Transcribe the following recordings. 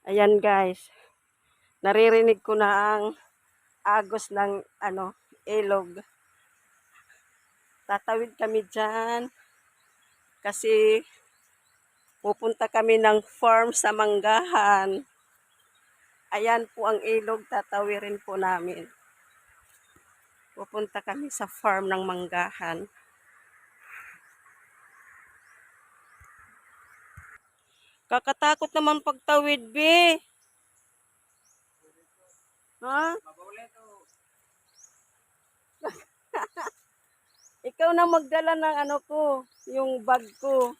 Ayan guys, naririnig ko na ang agos ng ilog. Tatawid kami dyan kasi pupunta kami ng farm sa Manggahan. Ayan po ang ilog, tatawirin po namin. Pupunta kami sa farm ng Manggahan. Kakatakot naman pagtawid, be. Ha? Ikaw na magdala ng yung bag ko.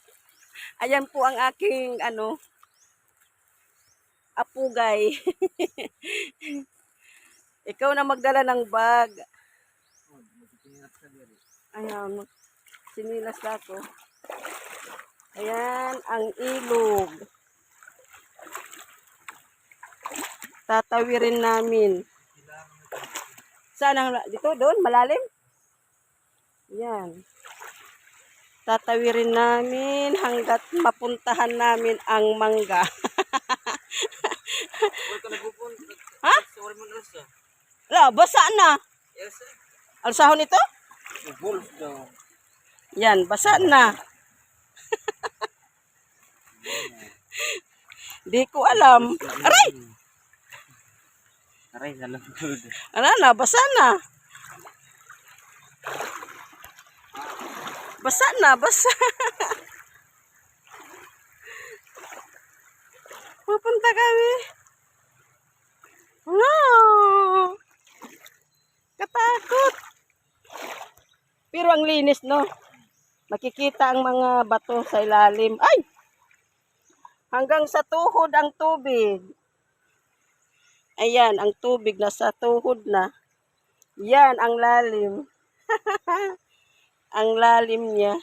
Ayan po ang aking apugay. Ikaw na magdala ng bag. Ayan, sinilas ako. Ayan ang ilog. Tatawirin namin. Saan ang, dito, doon, malalim? Yan. Tatawirin namin hanggat mapuntahan namin ang mangga. Ha? Wala, basa na. Alsahon ito? Yan, basa na. Di ko alam. Aray! Aray, nalagod. Ano na, basa na. Basa na, basa. Pupunta kami. No! Katakot. Pero ang linis, no? Makikita ang mga bato sa ilalim. Ay! Hanggang sa tuhod ang tubig. Ayan, ang tubig nasa tuhod na. Yan, ang lalim. Ang lalim niya.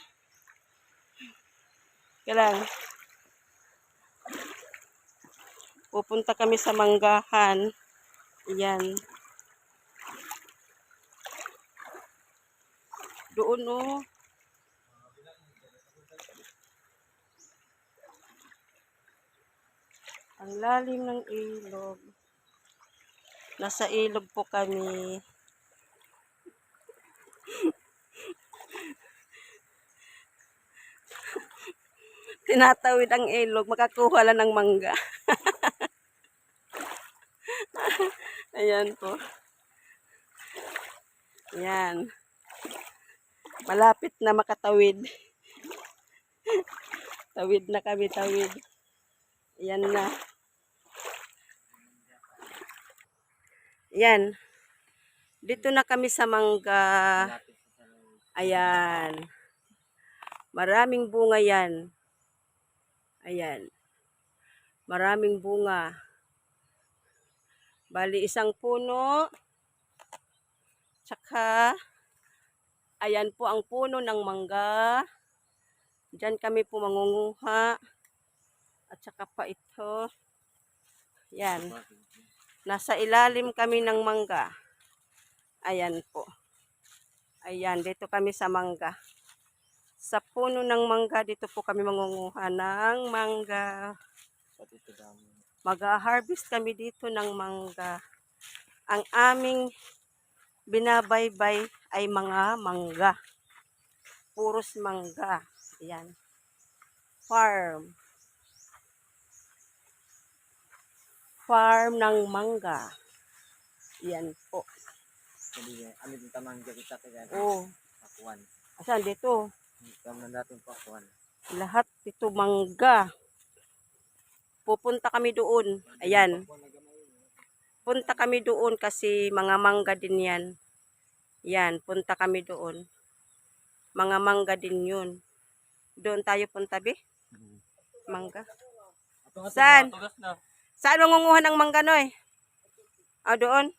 Kailang. Pupunta kami sa Manggahan. Ayan. Doon, oh. Ang lalim ng ilog. Nasa ilog po kami. Tinatawid ang ilog, makakuha lang ng mangga. Ayan po. Ayan. Malapit na makatawid. Tawid na kami, tawid. Ayan na. Ayan. Dito na kami sa mangga. Ayan. Maraming bunga yan. Ayan. Maraming bunga. Bali, isang puno. Tsaka, ayan po ang puno ng mangga. Diyan kami po mangunguha. At saka pa ito. Ayan. Nasa ilalim kami ng mangga. Ayan po. Ayan, dito kami sa mangga. Sa puno ng mangga, dito po kami mangunguha ng mangga. Mag-harvest kami dito ng mangga. Ang aming binabaybay ay mga mangga. Puros mangga. Ayan. Farm. Farm ng mangga. Ayan po. Ano yung tamang kita kaya? Oh. Pakuan. Asan dito? Tamang natin pakuan. Lahat dito mangga. Pupunta kami doon. Ayan. Punta kami doon kasi mga mangga din yan. Yan, punta kami doon. Mga mangga din yun. Doon tayo punta, be? Mangga. Saan? Saan mangunguha ng mangga, Noy? Ah, doon?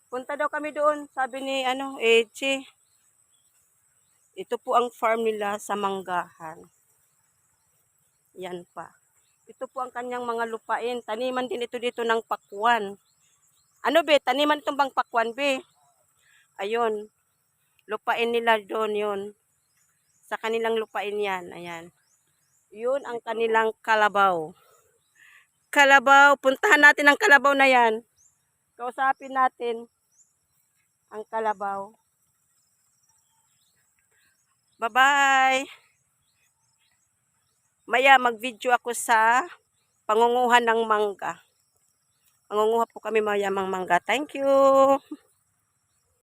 Punta daw kami doon. Sabi ni, Echi. Ito po ang farm nila sa Manggahan. Yan pa. Ito po ang kanyang mga lupain. Taniman din ito dito ng pakwan. Ano, be? Taniman itong bang pakwan, be? Ayun. Lupain nila doon yun. Sa kanilang lupain yan. Ayan. Yun ang kanilang kalabaw. Kalabaw. Puntahan natin ang kalabaw na yan. Kausapin natin ang kalabaw. Bye-bye. Maya mag-video ako sa pangunguhan ng mangga. Mangunguha po kami maya ng mangga. Thank you.